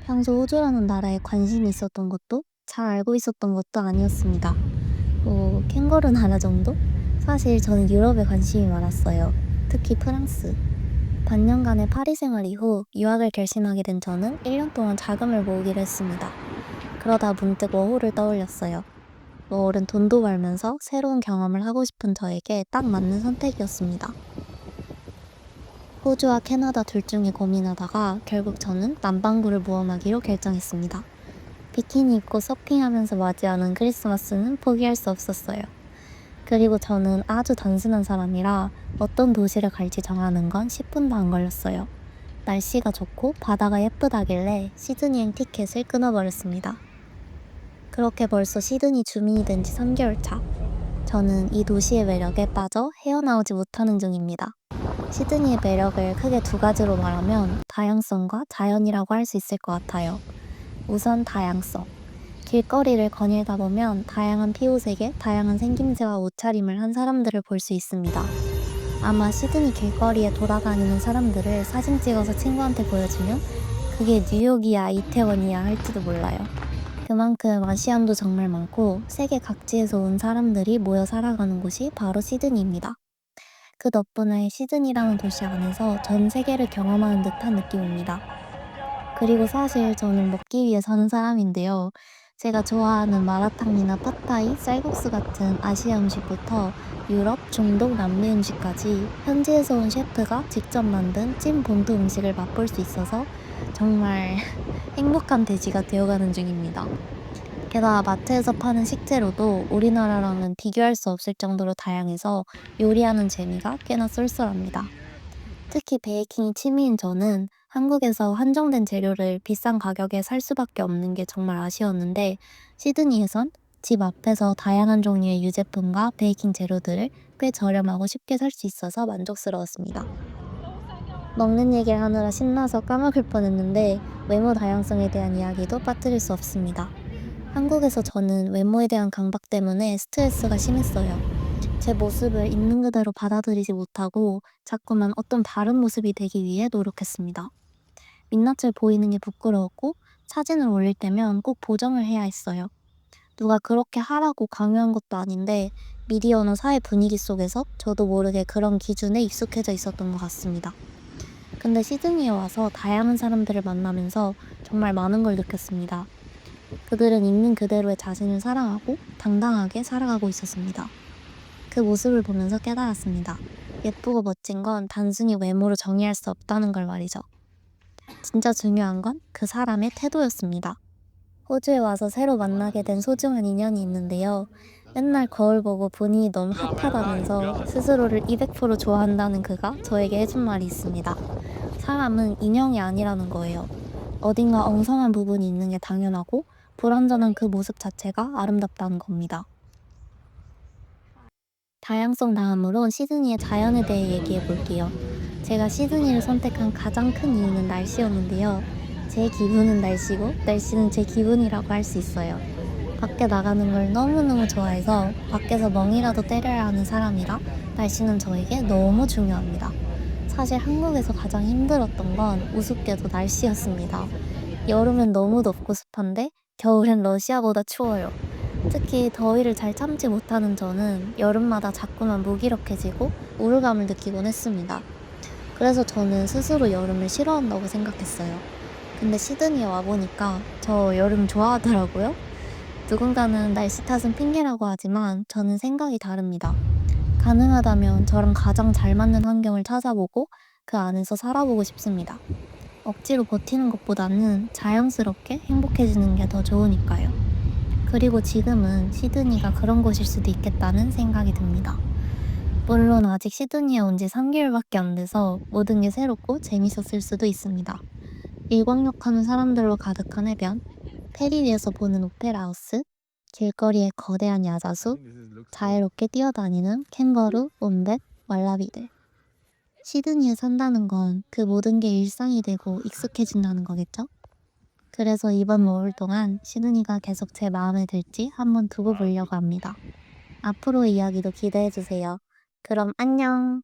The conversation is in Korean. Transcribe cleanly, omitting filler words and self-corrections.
평소 호주라는 나라에 관심이 있었던 것도 잘 알고 있었던 것도 아니었습니다. 캥거루 나라 정도? 사실 저는 유럽에 관심이 많았어요. 특히 프랑스. 반년간의 파리 생활 이후 유학을 결심하게 된 저는 1년 동안 자금을 모으기로 했습니다. 그러다 문득 워홀을 떠올렸어요. 워홀은 돈도 벌면서 새로운 경험을 하고 싶은 저에게 딱 맞는 선택이었습니다. 호주와 캐나다 둘 중에 고민하다가 결국 저는 남반구를 모험하기로 결정했습니다. 비키니 입고 서핑하면서 맞이하는 크리스마스는 포기할 수 없었어요. 그리고 저는 아주 단순한 사람이라 어떤 도시를 갈지 정하는 건 10분도 안 걸렸어요. 날씨가 좋고 바다가 예쁘다길래 시드니행 티켓을 끊어버렸습니다. 그렇게 벌써 시드니 주민이 된 지 3개월 차. 저는 이 도시의 매력에 빠져 헤어나오지 못하는 중입니다. 시드니의 매력을 크게 두 가지로 말하면 다양성과 자연이라고 할 수 있을 것 같아요. 우선 다양성. 길거리를 거닐다 보면 다양한 피부색에 다양한 생김새와 옷차림을 한 사람들을 볼 수 있습니다. 아마 시드니 길거리에 돌아다니는 사람들을 사진 찍어서 친구한테 보여주면 그게 뉴욕이야 이태원이야 할지도 몰라요. 그만큼 아시안도 정말 많고 세계 각지에서 온 사람들이 모여 살아가는 곳이 바로 시드니입니다. 그 덕분에 시드니라는 도시 안에서 전 세계를 경험하는 듯한 느낌입니다. 그리고 사실 저는 먹기 위해 사는 사람인데요. 제가 좋아하는 마라탕이나 팟타이, 쌀국수 같은 아시아 음식부터 유럽, 중동, 남미 음식까지 현지에서 온 셰프가 직접 만든 찐 본토 음식을 맛볼 수 있어서 정말 행복한 돼지가 되어가는 중입니다. 게다가 마트에서 파는 식재료도 우리나라랑은 비교할 수 없을 정도로 다양해서 요리하는 재미가 꽤나 쏠쏠합니다. 특히 베이킹이 취미인 저는 한국에서 한정된 재료를 비싼 가격에 살 수밖에 없는 게 정말 아쉬웠는데 시드니에선 집 앞에서 다양한 종류의 유제품과 베이킹 재료들을 꽤 저렴하고 쉽게 살 수 있어서 만족스러웠습니다. 먹는 얘기를 하느라 신나서 까먹을 뻔했는데 외모 다양성에 대한 이야기도 빠뜨릴 수 없습니다. 한국에서 저는 외모에 대한 강박 때문에 스트레스가 심했어요. 제 모습을 있는 그대로 받아들이지 못하고 자꾸만 어떤 다른 모습이 되기 위해 노력했습니다. 민낯을 보이는 게 부끄러웠고 사진을 올릴 때면 꼭 보정을 해야 했어요. 누가 그렇게 하라고 강요한 것도 아닌데 미디어나 사회 분위기 속에서 저도 모르게 그런 기준에 익숙해져 있었던 것 같습니다. 근데 시드니에 와서 다양한 사람들을 만나면서 정말 많은 걸 느꼈습니다. 그들은 있는 그대로의 자신을 사랑하고 당당하게 살아가고 있었습니다. 그 모습을 보면서 깨달았습니다. 예쁘고 멋진 건 단순히 외모로 정의할 수 없다는 걸 말이죠. 진짜 중요한 건 그 사람의 태도였습니다. 호주에 와서 새로 만나게 된 소중한 인연이 있는데요. 맨날 거울 보고 본인이 너무 핫하다면서 스스로를 200% 좋아한다는 그가 저에게 해준 말이 있습니다. 사람은 인형이 아니라는 거예요. 어딘가 엉성한 부분이 있는 게 당연하고 불완전한 그 모습 자체가 아름답다는 겁니다. 다양성 다음으로 시드니의 자연에 대해 얘기해 볼게요. 제가 시드니를 선택한 가장 큰 이유는 날씨였는데요. 제 기분은 날씨고 날씨는 제 기분이라고 할 수 있어요. 밖에 나가는 걸 너무너무 좋아해서 밖에서 멍이라도 때려야 하는 사람이라 날씨는 저에게 너무 중요합니다. 사실 한국에서 가장 힘들었던 건 우습게도 날씨였습니다. 여름엔 너무 덥고 습한데 겨울엔 러시아보다 추워요. 특히 더위를 잘 참지 못하는 저는 여름마다 자꾸만 무기력해지고 우울감을 느끼곤 했습니다. 그래서 저는 스스로 여름을 싫어한다고 생각했어요. 근데 시드니에 와보니까 저 여름 좋아하더라고요. 누군가는 날씨 탓은 핑계라고 하지만 저는 생각이 다릅니다. 가능하다면 저랑 가장 잘 맞는 환경을 찾아보고 그 안에서 살아보고 싶습니다. 억지로 버티는 것보다는 자연스럽게 행복해지는 게 더 좋으니까요. 그리고 지금은 시드니가 그런 곳일 수도 있겠다는 생각이 듭니다. 물론 아직 시드니에 온 지 3개월밖에 안 돼서 모든 게 새롭고 재밌었을 수도 있습니다. 일광욕하는 사람들로 가득한 해변, 페리 위에서 보는 오페라 하우스, 길거리의 거대한 야자수, 자유롭게 뛰어다니는 캥거루, 몬벳, 왈라비들. 시드니에 산다는 건 그 모든 게 일상이 되고 익숙해진다는 거겠죠? 그래서 이번 모을 동안 시드니가 계속 제 마음에 들지 한번 두고 보려고 합니다. 앞으로의 이야기도 기대해주세요. 그럼 안녕!